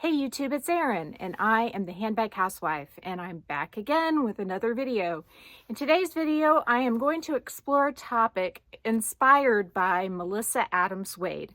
Hey YouTube, it's Erin, and I am the Handbag Housewife, and I'm back again with another video. In today's video, I am going to explore a topic inspired by Melissa Adams Wade.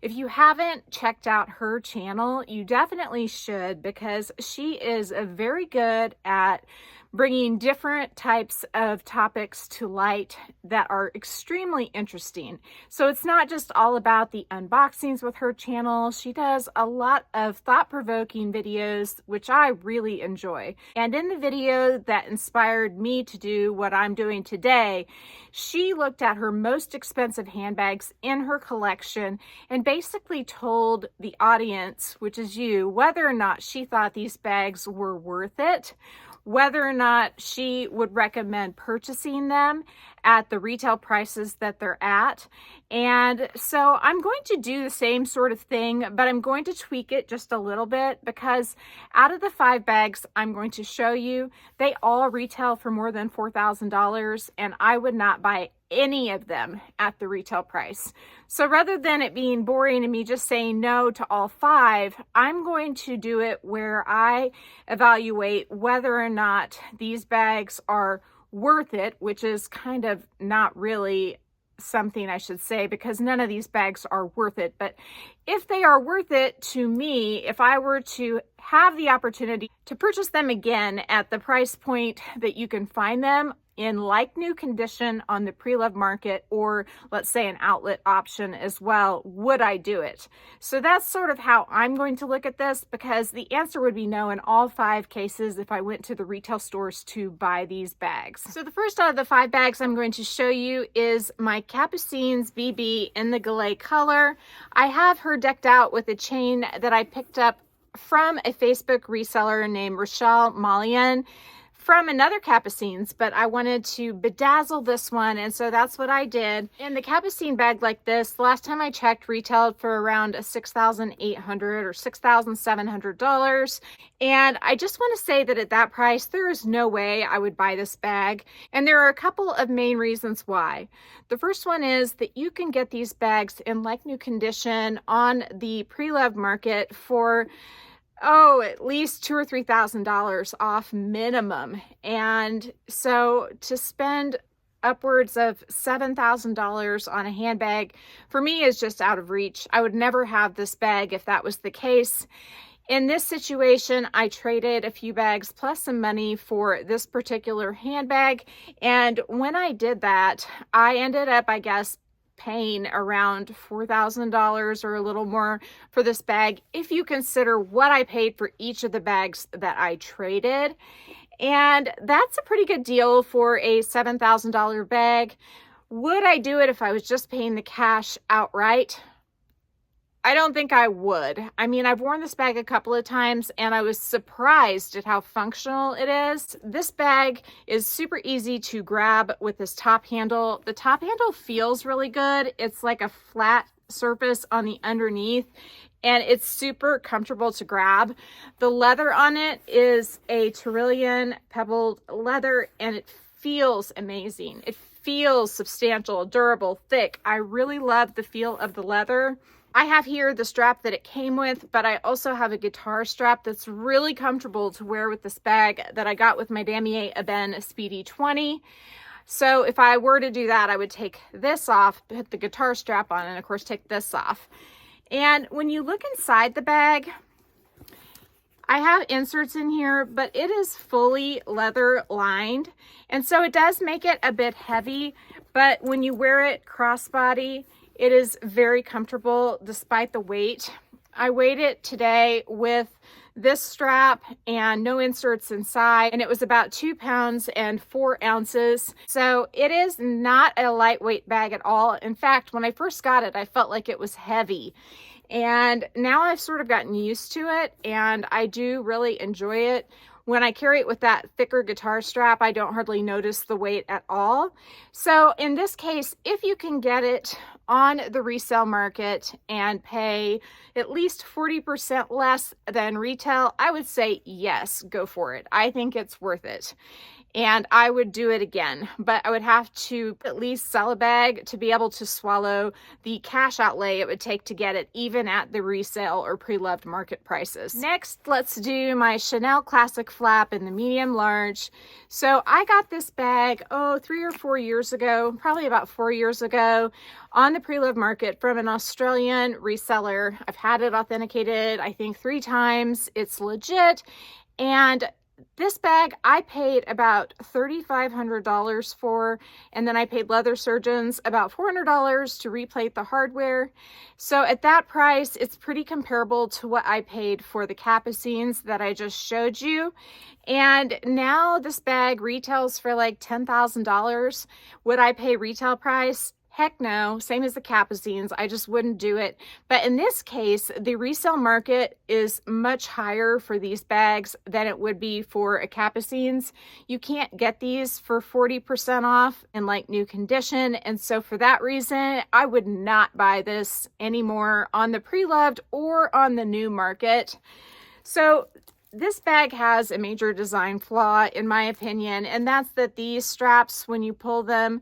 If you haven't checked out her channel, you definitely should, because she is very good at bringing different types of topics to light that are extremely interesting. So it's not just all about the unboxings with her channel. She does a lot of thought-provoking videos, which I really enjoy. And in the video that inspired me to do what I'm doing today, she looked at her most expensive handbags in her collection and basically told the audience, which is you, whether or not she thought these bags were worth it, whether or not she would recommend purchasing them at the retail prices that they're at. And so I'm going to do the same sort of thing, but I'm going to tweak it just a little bit, because out of the 5 bags I'm going to show you, they all retail for more than $4,000, and I would not buy any of them at the retail price. So rather than it being boring and me just saying no to all 5, I'm going to do it where I evaluate whether or not these bags are worth it, which is kind of not really something I should say, because none of these bags are worth it. But if they are worth it to me, if I were to have the opportunity to purchase them again at the price point that you can find them in like new condition on the pre-loved market, or let's say an outlet option as well, would I do it? So that's sort of how I'm going to look at this, because the answer would be no in all 5 cases if I went to the retail stores to buy these bags. So the first out of the 5 bags I'm going to show you is my Capucines BB in the Gallet color. I have her decked out with a chain that I picked up from a Facebook reseller named Rochelle Malian from another Capucines, but I wanted to bedazzle this one, and so that's what I did. And the Capucine bag like this, the last time I checked, retailed for around $6,800 or $6,700. And I just want to say that at that price, there is no way I would buy this bag. And there are a couple of main reasons why. The first one is that you can get these bags in like new condition on the pre-loved market for at least $2,000 or $3,000 off minimum. And so to spend upwards of $7,000 on a handbag for me is just out of reach. I would never have this bag if that was the case. In this situation, I traded a few bags plus some money for this particular handbag. And when I did that, I ended up, I guess, paying around $4,000 or a little more for this bag, if you consider what I paid for each of the bags that I traded. And that's a pretty good deal for a $7,000 bag. Would I do it if I was just paying the cash outright? I don't think I would. I mean, I've worn this bag a couple of times and I was surprised at how functional it is. This bag is super easy to grab with this top handle. The top handle feels really good. It's like a flat surface on the underneath, and it's super comfortable to grab. The leather on it is a Tyrolean pebbled leather, and it feels amazing. It feels substantial, durable, thick. I really love the feel of the leather. I have here the strap that it came with, but I also have a guitar strap that's really comfortable to wear with this bag that I got with my Damier Ebene Speedy 20. So if I were to do that, I would take this off, put the guitar strap on, and of course take this off. And when you look inside the bag, I have inserts in here, but it is fully leather lined. And so it does make it a bit heavy, but when you wear it crossbody, it is very comfortable despite the weight. I weighed it today with this strap and no inserts inside, and it was about 2 pounds and 4 ounces. So it is not a lightweight bag at all. In fact, when I first got it, I felt like it was heavy. And now I've sort of gotten used to it, and I do really enjoy it. When I carry it with that thicker guitar strap, I don't hardly notice the weight at all. So in this case, if you can get it on the resale market and pay at least 40% less than retail, I would say yes, go for it. I think it's worth it. and I would do it again, but I would have to at least sell a bag to be able to swallow the cash outlay it would take to get it, even at the resale or pre-loved market prices. Next, let's do my Chanel Classic Flap in the medium large. So I got this bag, 3 or 4 years ago, probably about 4 years ago, on the pre-loved market from an Australian reseller. I've had it authenticated, I think 3 times. It's legit. And this bag I paid about $3,500 for, and then I paid leather surgeons about $400 to replate the hardware. So at that price, it's pretty comparable to what I paid for the Capucines that I just showed you. And now this bag retails for like $10,000. Would I pay retail price? Heck no, same as the Capucines, I just wouldn't do it. But in this case, the resale market is much higher for these bags than it would be for a Capucines. You can't get these for 40% off in like new condition. And so for that reason, I would not buy this anymore on the pre-loved or on the new market. So this bag has a major design flaw in my opinion, and that's that these straps, when you pull them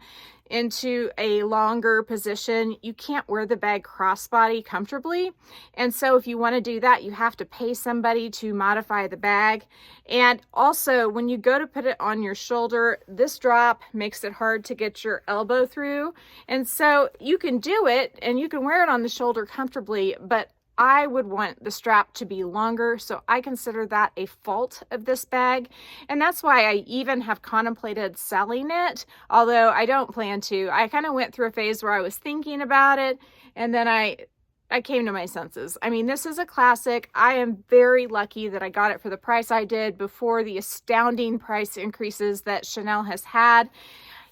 into a longer position, you can't wear the bag crossbody comfortably. And so if you want to do that, you have to pay somebody to modify the bag. And also when you go to put it on your shoulder, this drop makes it hard to get your elbow through. And so you can do it and you can wear it on the shoulder comfortably, but I would want the strap to be longer, so I consider that a fault of this bag. And that's why I even have contemplated selling it, although I don't plan to. I kind of went through a phase where I was thinking about it, and then I came to my senses. I mean, this is a classic. I am very lucky that I got it for the price I did before the astounding price increases that Chanel has had.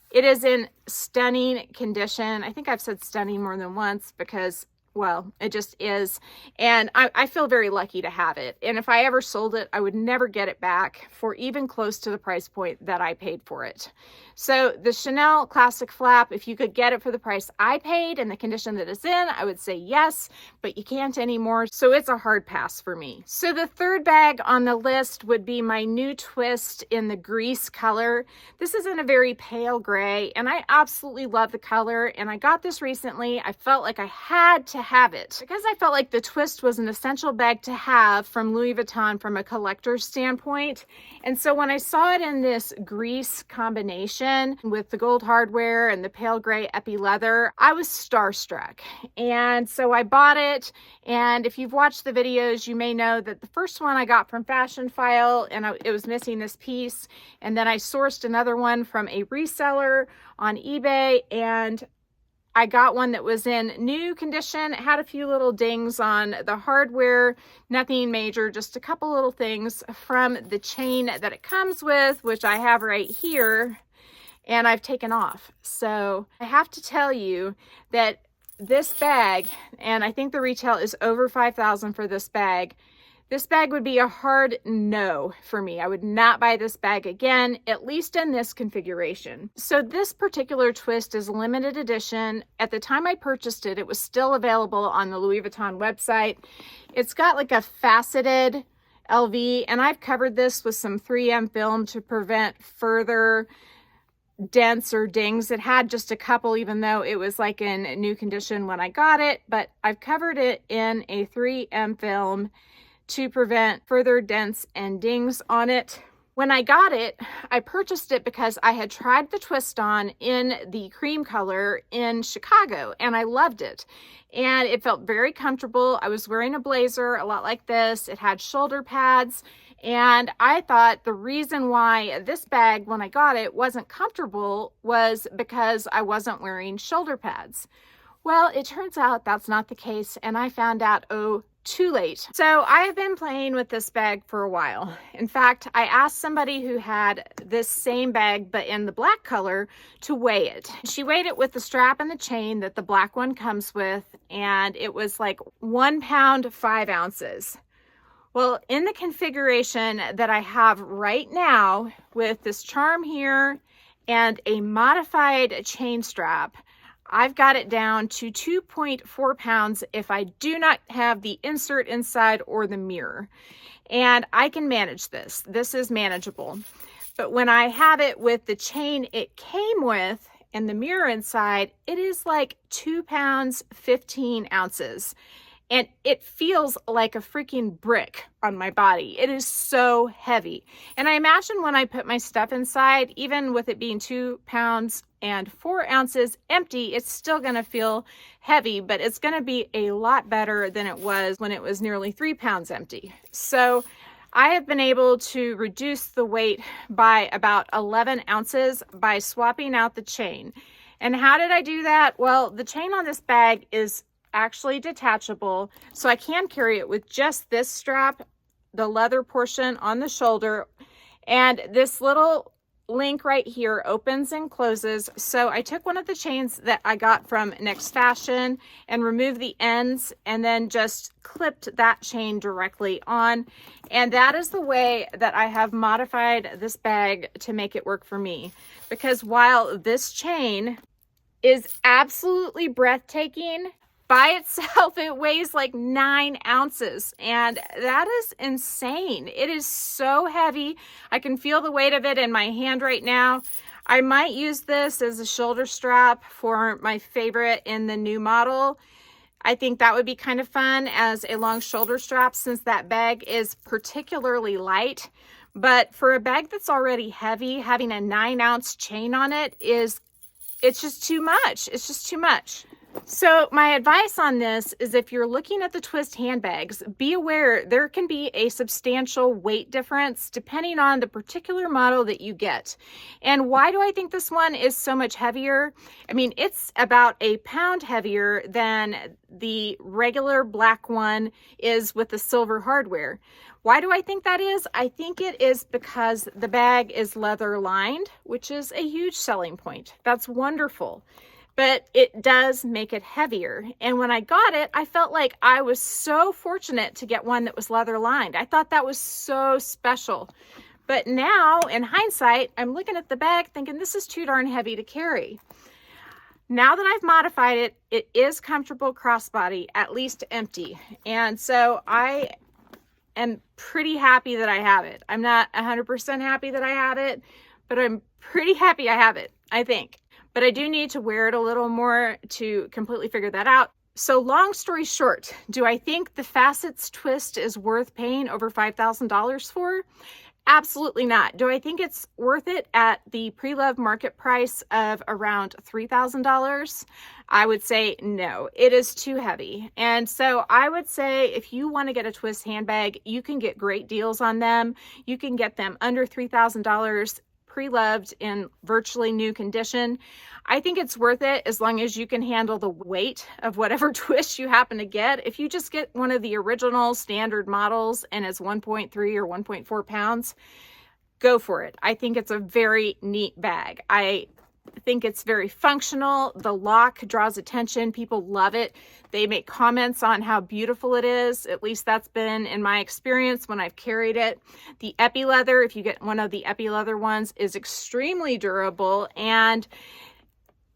It is in stunning condition. I think I've said stunning more than once because, well, it just is. And I feel very lucky to have it. And if I ever sold it, I would never get it back for even close to the price point that I paid for it. So the Chanel Classic Flap, if you could get it for the price I paid and the condition that it's in, I would say yes, but you can't anymore. So it's a hard pass for me. So the third bag on the list would be my new twist in the grease color. This is in a very pale gray, and I absolutely love the color. And I got this recently. I felt like I had to have it because I felt like the twist was an essential bag to have from Louis Vuitton from a collector's standpoint. And so when I saw it in this grease combination with the gold hardware and the pale gray epi leather, I was starstruck. And so I bought it. And if you've watched the videos, you may know that the first one I got from Fashion File, and it was missing this piece. And then I sourced another one from a reseller on eBay, and I got one that was in new condition. It had a few little dings on the hardware, nothing major, just a couple little things from the chain that it comes with, which I have right here, and I've taken off. So I have to tell you that this bag, and I think the retail is over $5,000 for this bag, this bag would be a hard no for me. I would not buy this bag again, at least in this configuration. So this particular twist is limited edition. At the time I purchased it, it was still available on the Louis Vuitton website. It's got like a faceted LV, and I've covered this with some 3M film to prevent further dents or dings. It had just a couple, even though it was like in new condition when I got it, but I've covered it in a 3M film to prevent further dents and dings on it. When I got it, I purchased it because I had tried the twist on in the cream color in Chicago, and I loved it. And it felt very comfortable. I was wearing a blazer, a lot like this. It had shoulder pads. And I thought the reason why this bag, when I got it, wasn't comfortable was because I wasn't wearing shoulder pads. Well, it turns out that's not the case. And I found out, too late. So I have been playing with this bag for a while. In fact, I asked somebody who had this same bag but in the black color to weigh it. She weighed it with the strap and the chain that the black one comes with, and it was like 1 pound 5 ounces. Well, in the configuration that I have right now with this charm here and a modified chain strap, I've got it down to 2.4 pounds if I do not have the insert inside or the mirror. And I can manage this. This is manageable. But when I have it with the chain it came with and the mirror inside, it is like 2 pounds, 15 ounces. And it feels like a freaking brick on my body. It is so heavy. And I imagine when I put my stuff inside, even with it being 2 pounds and 4 ounces empty, it's still gonna feel heavy, but it's gonna be a lot better than it was when it was nearly 3 pounds empty. So I have been able to reduce the weight by about 11 ounces by swapping out the chain. And how did I do that? Well, the chain on this bag is actually detachable, so I can carry it with just this strap, the leather portion on the shoulder, and this little link right here opens and closes. So I took one of the chains that I got from Next Fashion and removed the ends and then just clipped that chain directly on, and that is the way that I have modified this bag to make it work for me. Because while this chain is absolutely breathtaking, by itself, it weighs like 9 ounces, and that is insane. It is so heavy. I can feel the weight of it in my hand right now. I might use this as a shoulder strap for my favorite in the new model. I think that would be kind of fun as a long shoulder strap since that bag is particularly light. But for a bag that's already heavy, having a 9-ounce chain on it it's just too much. It's just too much. So my advice on this is if you're looking at the twist handbags, be aware there can be a substantial weight difference depending on the particular model that you get. And why do I think this one is so much heavier? I mean, it's about a pound heavier than the regular black one is with the silver hardware. Why do I think that is? I think it is because the bag is leather lined, which is a huge selling point. That's wonderful. But it does make it heavier. And when I got it, I felt like I was so fortunate to get one that was leather lined. I thought that was so special. But now, in hindsight, I'm looking at the bag thinking this is too darn heavy to carry. Now that I've modified it, it is comfortable crossbody, at least empty. And so I am pretty happy that I have it. I'm not 100% happy that I have it, but I'm pretty happy I have it, I think. But I do need to wear it a little more to completely figure that out. So long story short, do I think the Facets twist is worth paying over $5,000 for? Absolutely not. Do I think it's worth it at the pre-loved market price of around $3,000? I would say no, it is too heavy. And so I would say if you want to get a twist handbag, you can get great deals on them. You can get them under $3,000 pre-loved in virtually new condition. I think it's worth it as long as you can handle the weight of whatever twist you happen to get. If you just get one of the original standard models and it's 1.3 or 1.4 pounds, go for it. I think it's a very neat bag. I think it's very functional. The lock draws attention. People love it. They make comments on how beautiful it is. At least that's been in my experience when I've carried it. The epi leather, if you get one of the epi leather ones, is extremely durable and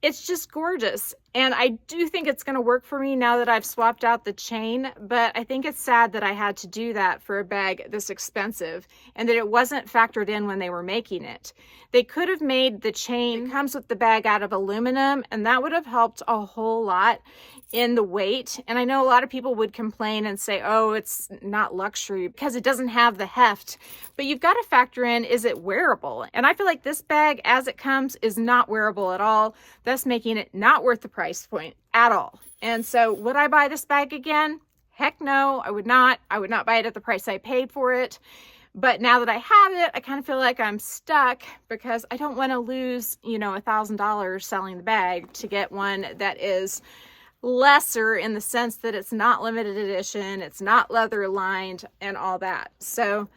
it's just gorgeous. And I do think it's going to work for me now that I've swapped out the chain, but I think it's sad that I had to do that for a bag this expensive and that it wasn't factored in when they were making it. They could have made the chain that comes with the bag out of aluminum, and that would have helped a whole lot in the weight. And I know a lot of people would complain and say, oh, it's not luxury because it doesn't have the heft, but you've got to factor in, is it wearable? And I feel like this bag as it comes is not wearable at all, thus making it not worth the price point at all. And so would I buy this bag again? Heck no, I would not. I would not buy it at the price I paid for it. But now that I have it, I kind of feel like I'm stuck because I don't want to lose, $1,000 selling the bag to get one that is lesser in the sense that it's not limited edition, it's not leather lined and all that. So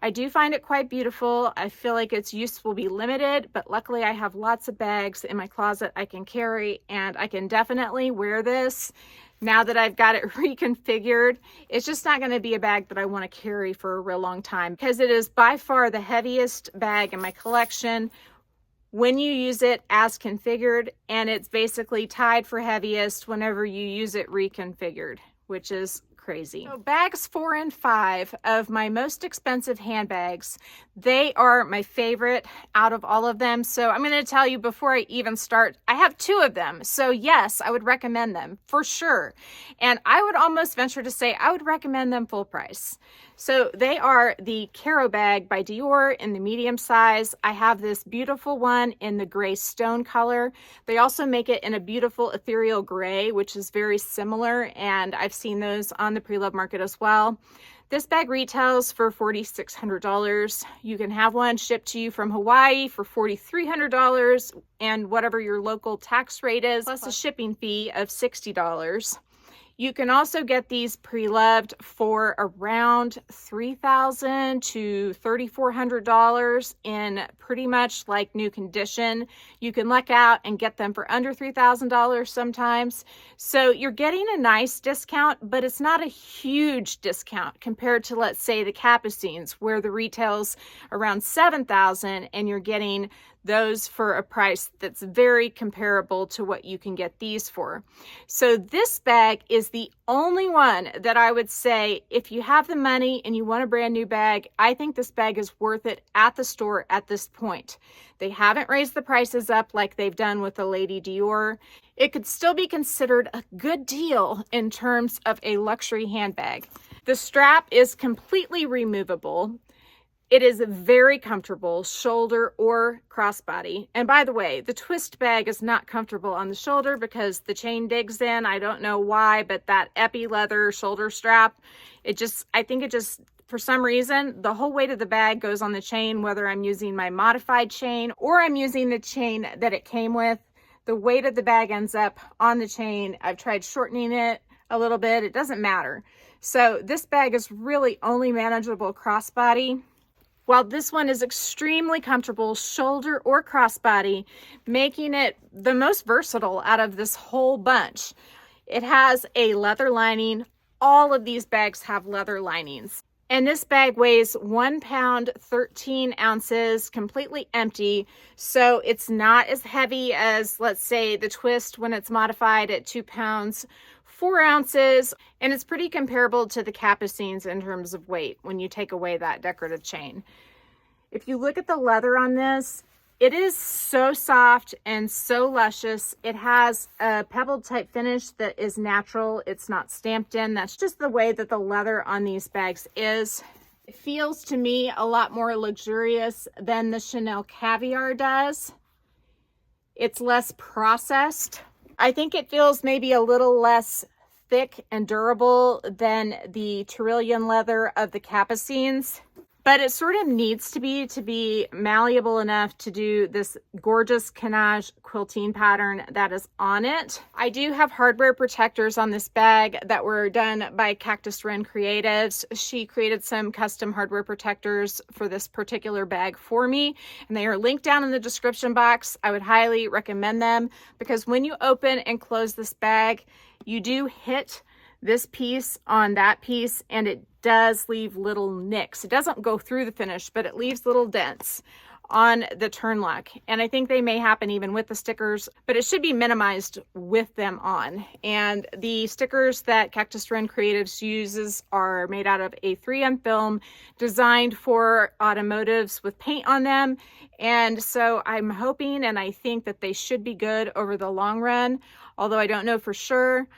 I do find it quite beautiful. I feel like its use will be limited, but luckily I have lots of bags in my closet I can carry, and I can definitely wear this now that I've got it reconfigured. It's just not going to be a bag that I want to carry for a real long time because it is by far the heaviest bag in my collection when you use it as configured, and it's basically tied for heaviest whenever you use it reconfigured, which is crazy. So bags 4 and 5 of my most expensive handbags, they are my favorite out of all of them. So I'm going to tell you before I even start, I have 2 of them. So yes, I would recommend them for sure. And I would almost venture to say I would recommend them full price. So they are the Caro bag by Dior in the medium size. I have this beautiful one in the gray stone color. They also make it in a beautiful ethereal gray, which is very similar, and I've seen those on the pre-loved market as well. This bag retails for $4,600. You can have one shipped to you from Hawaii for $4,300 and whatever your local tax rate is, plus a shipping fee of $60. You can also get these pre-loved for around $3,000 to $3,400 in pretty much like new condition. You can luck out and get them for under $3,000 sometimes. So you're getting a nice discount, but it's not a huge discount compared to, let's say, the Capucines, where the retail's around $7,000 and you're getting those for a price that's very comparable to what you can get these for. So this bag is the only one that I would say, if you have the money and you want a brand new bag, I think this bag is worth it at the store at this point. They haven't raised the prices up like they've done with the Lady Dior. It could still be considered a good deal in terms of a luxury handbag. The strap is completely removable. It is very comfortable, shoulder or crossbody. And by the way, the twist bag is not comfortable on the shoulder because the chain digs in. I don't know why, but that epi leather shoulder strap, I think it just, for some reason, the whole weight of the bag goes on the chain, whether I'm using my modified chain or I'm using the chain that it came with. The weight of the bag ends up on the chain. I've tried shortening it a little bit. It doesn't matter. So this bag is really only manageable crossbody, while this one is extremely comfortable shoulder or crossbody, making it the most versatile out of this whole bunch. It has a leather lining. All of these bags have leather linings. And this bag weighs 1 pound, 13 ounces, completely empty. So it's not as heavy as, let's say, the twist when it's modified at 2 pounds, 4 ounces. And it's pretty comparable to the Capucines in terms of weight when you take away that decorative chain. If you look at the leather on this, it is so soft and so luscious. It has a pebbled type finish that is natural. It's not stamped in. That's just the way that the leather on these bags is. It feels to me a lot more luxurious than the Chanel Caviar does. It's less processed. I think it feels maybe a little less thick and durable than the Tyrolean leather of the Capucines. But it sort of needs to be malleable enough to do this gorgeous canage quilting pattern that is on it. I do have hardware protectors on this bag that were done by Cactus Wren Creatives. She created some custom hardware protectors for this particular bag for me, and they are linked down in the description box. I would highly recommend them because when you open and close this bag, you do hit this piece on that piece, and it does leave little nicks. It doesn't go through the finish, but it leaves little dents on the turn lock. And I think they may happen even with the stickers, but it should be minimized with them on. And the stickers that Cactus Wren Creatives uses are made out of a 3M film designed for automotives with paint on them. And so I'm hoping and I think that they should be good over the long run, although I don't know for sure.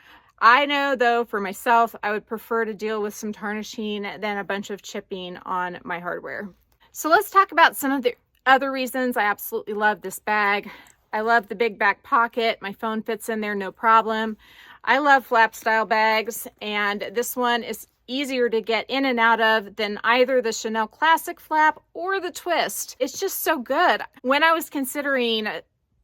I know though, for myself, I would prefer to deal with some tarnishing than a bunch of chipping on my hardware. So let's talk about some of the other reasons I absolutely love this bag. I love the big back pocket. My phone fits in there, no problem. I love flap style bags, and this one is easier to get in and out of than either the Chanel Classic flap or the twist. It's just so good. When I was considering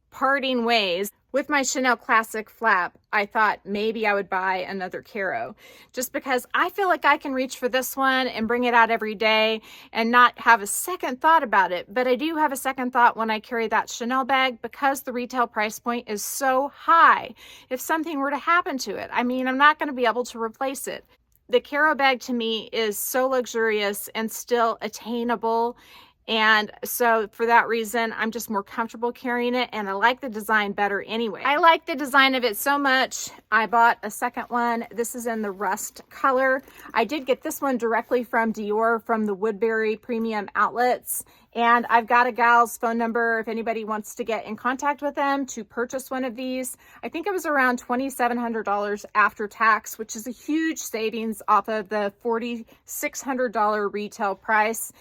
parting ways with my Chanel Classic flap, I thought maybe I would buy another Caro, just because I feel like I can reach for this one and bring it out every day and not have a second thought about it. But I do have a second thought when I carry that Chanel bag because the retail price point is so high. If something were to happen to it, I mean, I'm not going to be able to replace it. The Caro bag to me is so luxurious and still attainable. And so for that reason, I'm just more comfortable carrying it, and I like the design better anyway. I like the design of it so much, I bought a second one. This is in the rust color. I did get this one directly from Dior from the Woodbury Premium Outlets. And I've got a gal's phone number if anybody wants to get in contact with them to purchase one of these. I think it was around $2,700 after tax, which is a huge savings off of the $4,600 retail price.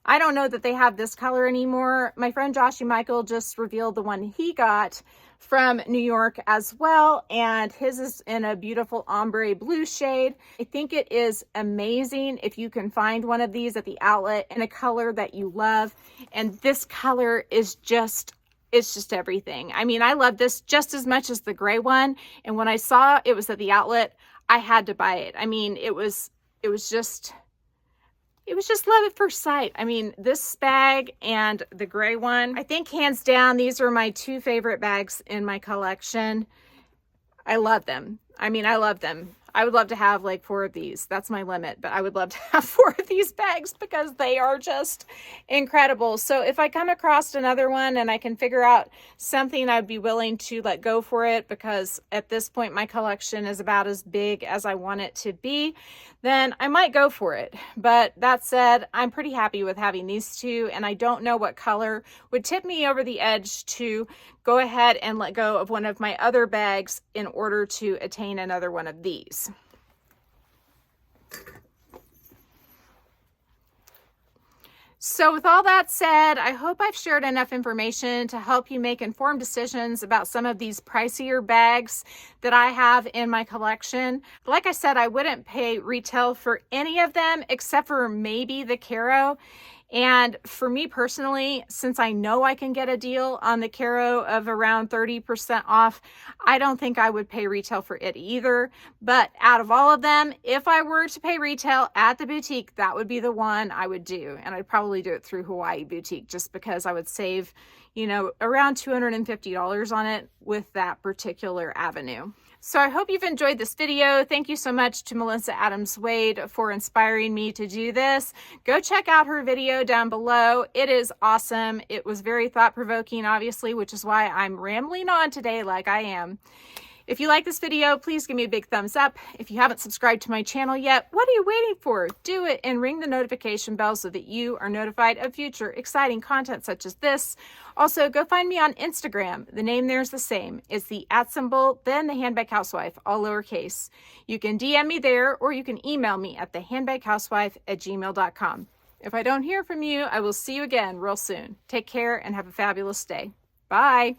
I don't know that they have this color anymore. My friend Joshy Michael just revealed the one he got from New York as well, and his is in a beautiful ombre blue shade. I think it is amazing if you can find one of these at the outlet in a color that you love. And this color is just, it's just everything. I mean, I love this just as much as the gray one, and when I saw it was at the outlet, I had to buy it. I mean, it was just love at first sight. I mean, this bag and the gray one, I think hands down, these are my two favorite bags in my collection. I love them. I mean, I love them. I would love to have like 4 of these. That's my limit, but I would love to have 4 of these bags because they are just incredible. So if I come across another one and I can figure out something, I'd be willing to let go for it, because at this point my collection is about as big as I want it to be, then I might go for it. But that said, I'm pretty happy with having these two, and I don't know what color would tip me over the edge to go ahead and let go of one of my other bags in order to attain another one of these. So with all that said, I hope I've shared enough information to help you make informed decisions about some of these pricier bags that I have in my collection. Like I said, I wouldn't pay retail for any of them except for maybe the Caro. And for me personally, since I know I can get a deal on the Caro of around 30% off, I don't think I would pay retail for it either. But out of all of them, if I were to pay retail at the boutique, that would be the one I would do. And I'd probably do it through Hawaii Boutique just because I would save, you know, around $250 on it with that particular avenue. So I hope you've enjoyed this video. Thank you so much to Melissa Adams Wade for inspiring me to do this. Go check out her video down below. It is awesome. It was very thought-provoking, obviously, which is why I'm rambling on today like I am. If you like this video, please give me a big thumbs up. If you haven't subscribed to my channel yet, what are you waiting for? Do it and ring the notification bell so that you are notified of future exciting content such as this. Also, go find me on Instagram. The name there is the same. It's the @ then the Handbag Housewife, all lowercase. You can DM me there, or you can email me at thehandbaghousewife@gmail.com. If I don't hear from you, I will see you again real soon. Take care and have a fabulous day. Bye.